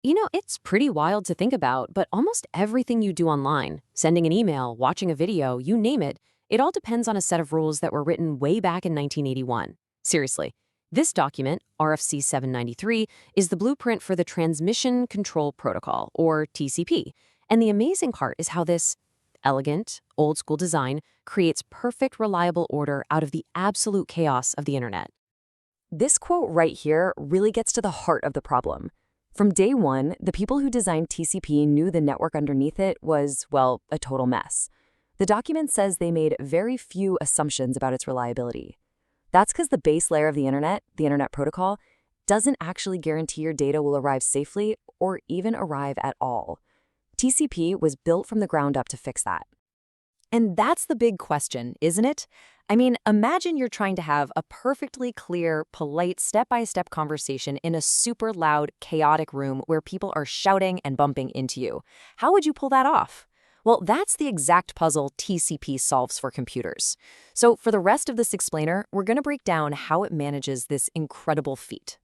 It's pretty wild to think about, but almost everything you do online, sending an email, watching a video, you name it, it all depends on a set of rules that were written way back in 1981. Seriously, this document, RFC 793, is the blueprint for the Transmission Control Protocol, or TCP. And the amazing part is how this elegant, old-school design creates perfect, reliable order out of the absolute chaos of the internet. This quote right here really gets to the heart of the problem. From day one, the people who designed TCP knew the network underneath it was, well, a total mess. The document says they made very few assumptions about its reliability. That's because the base layer of the Internet Protocol, doesn't actually guarantee your data will arrive safely or even arrive at all. TCP was built from the ground up to fix that. And that's the big question, isn't it? I mean, imagine you're trying to have a perfectly clear, polite, step-by-step conversation in a super loud, chaotic room where people are shouting and bumping into you. How would you pull that off? Well, that's the exact puzzle TCP solves for computers. So for the rest of this explainer, we're going to break down how it manages this incredible feat.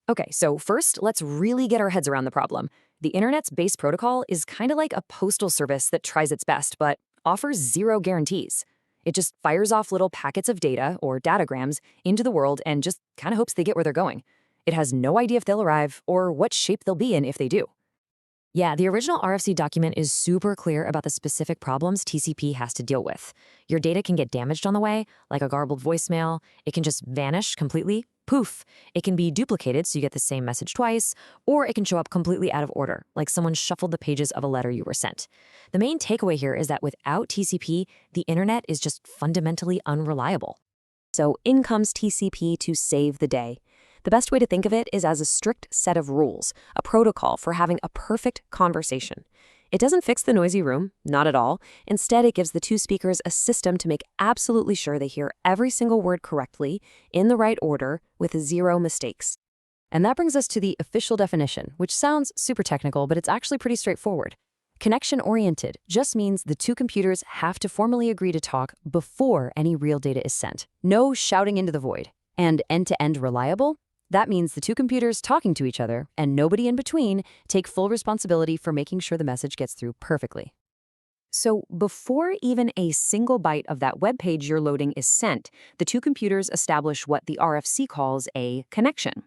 Okay, so first, let's really get our heads around the problem. The internet's base protocol is kind of like a postal service that tries its best, but offers zero guarantees. It just fires off little packets of data, or datagrams, into the world and just kind of hopes they get where they're going. It has no idea if they'll arrive or what shape they'll be in if they do. Yeah, the original RFC document is super clear about the specific problems TCP has to deal with. Your data can get damaged on the way, like a garbled voicemail. It can just vanish completely. Poof. It can be duplicated so you get the same message twice, or it can show up completely out of order, like someone shuffled the pages of a letter you were sent. The main takeaway here is that without TCP, the internet is just fundamentally unreliable. So in comes TCP to save the day. The best way to think of it is as a strict set of rules, a protocol for having a perfect conversation. It doesn't fix the noisy room, not at all. Instead, it gives the two speakers a system to make absolutely sure they hear every single word correctly, in the right order, with zero mistakes. And that brings us to the official definition, which sounds super technical, but it's actually pretty straightforward. Connection-oriented just means the two computers have to formally agree to talk before any real data is sent. No shouting into the void. And end-to-end reliable? That means the two computers talking to each other, and nobody in between, take full responsibility for making sure the message gets through perfectly. So before even a single byte of that web page you're loading is sent, the two computers establish what the RFC calls a connection.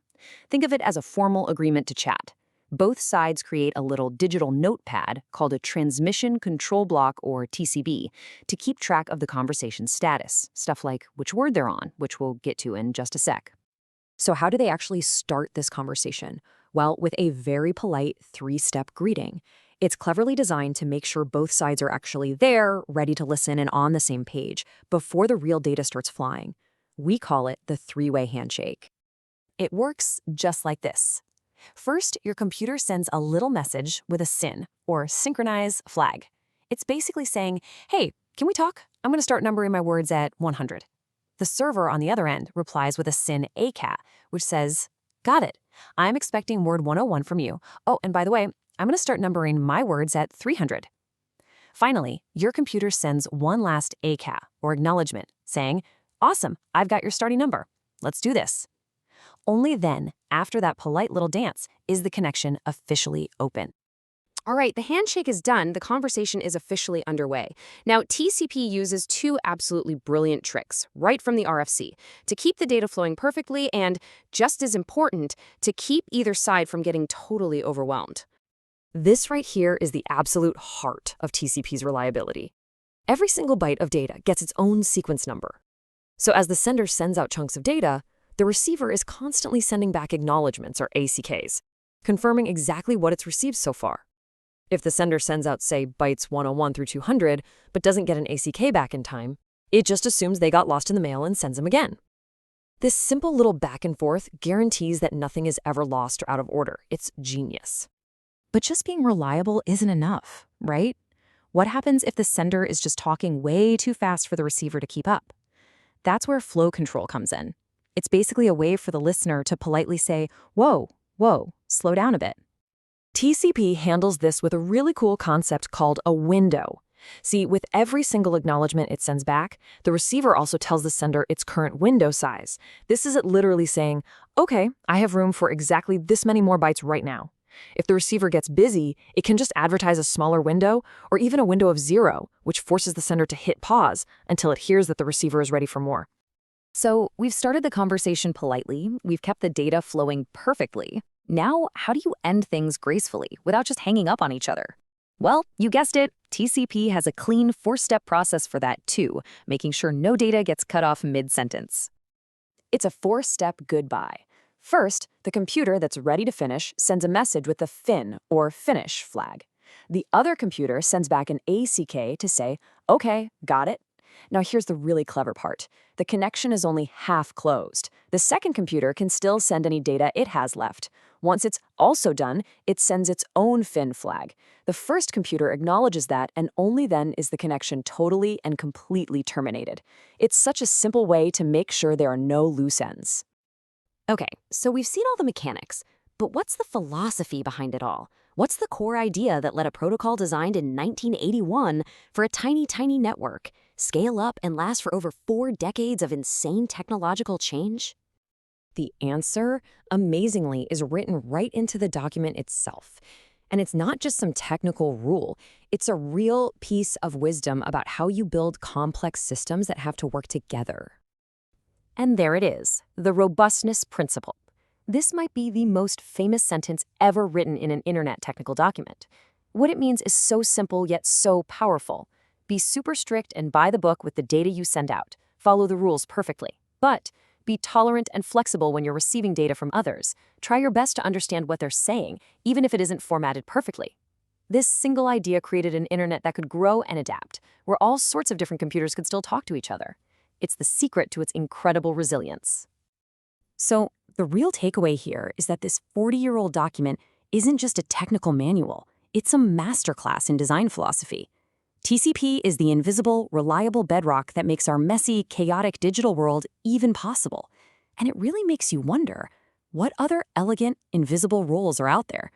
Think of it as a formal agreement to chat. Both sides create a little digital notepad called a transmission control block, or TCB, to keep track of the conversation's status, stuff like which word they're on, which we'll get to in just a sec. So how do they actually start this conversation? Well, with a very polite three-step greeting. It's cleverly designed to make sure both sides are actually there, ready to listen and on the same page, before the real data starts flying. We call it the three-way handshake. It works just like this. First, your computer sends a little message with a SYN, or synchronize flag. It's basically saying, hey, can we talk? I'm going to start numbering my words at 100. The server on the other end replies with a SYN ACAT, which says, got it. I'm expecting word 101 from you. Oh, and by the way, I'm going to start numbering my words at 300. Finally, your computer sends one last ACAT, or acknowledgement, saying, awesome, I've got your starting number. Let's do this. Only then, after that polite little dance, is the connection officially open. All right, the handshake is done. The conversation is officially underway. Now, TCP uses two absolutely brilliant tricks right from the RFC to keep the data flowing perfectly and, just as important, to keep either side from getting totally overwhelmed. This right here is the absolute heart of TCP's reliability. Every single byte of data gets its own sequence number. So as the sender sends out chunks of data, the receiver is constantly sending back acknowledgements, or ACKs, confirming exactly what it's received so far. If the sender sends out, say, bytes 101 through 200, but doesn't get an ACK back in time, it just assumes they got lost in the mail and sends them again. This simple little back and forth guarantees that nothing is ever lost or out of order. It's genius. But just being reliable isn't enough, right? What happens if the sender is just talking way too fast for the receiver to keep up? That's where flow control comes in. It's basically a way for the listener to politely say, whoa, slow down a bit. TCP handles this with a really cool concept called a window. See, with every single acknowledgement it sends back, the receiver also tells the sender its current window size. This is it literally saying, okay, I have room for exactly this many more bytes right now. If the receiver gets busy, it can just advertise a smaller window or even a window of 0, which forces the sender to hit pause until it hears that the receiver is ready for more. So we've started the conversation politely, we've kept the data flowing perfectly. Now, how do you end things gracefully without just hanging up on each other? Well, you guessed it, TCP has a clean 4-step process for that too, making sure no data gets cut off mid-sentence. It's a 4-step goodbye. First, the computer that's ready to finish sends a message with the fin or finish flag. The other computer sends back an ACK to say, "Okay, got it." Now here's the really clever part. The connection is only half closed. The second computer can still send any data it has left. Once it's also done, it sends its own fin flag. The first computer acknowledges that, and only then is the connection totally and completely terminated. It's such a simple way to make sure there are no loose ends. Okay, so we've seen all the mechanics, but what's the philosophy behind it all? What's the core idea that let a protocol designed in 1981 for a tiny network scale up and last for over 4 decades of insane technological change? The answer, amazingly, is written right into the document itself. And it's not just some technical rule. It's a real piece of wisdom about how you build complex systems that have to work together. And there it is, the robustness principle. This might be the most famous sentence ever written in an internet technical document. What it means is so simple yet so powerful. Be super strict and by the book with the data you send out. Follow the rules perfectly. But be tolerant and flexible when you're receiving data from others. Try your best to understand what they're saying, even if it isn't formatted perfectly. This single idea created an internet that could grow and adapt, where all sorts of different computers could still talk to each other. It's the secret to its incredible resilience. So, the real takeaway here is that this 40-year-old document isn't just a technical manual. It's a masterclass in design philosophy. TCP is the invisible, reliable bedrock that makes our messy, chaotic digital world even possible. And it really makes you wonder, what other elegant, invisible roles are out there?